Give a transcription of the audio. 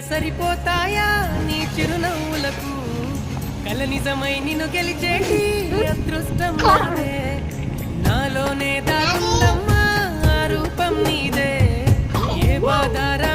సరిపోతాయా నీ చిరునవ్వులకు కల నిజమై నిన్ను గెలిచేటి అదృష్టం నాదే నాలోనే దాగుందమ్మా ఆ రూపం నీదే ఏ బాధారా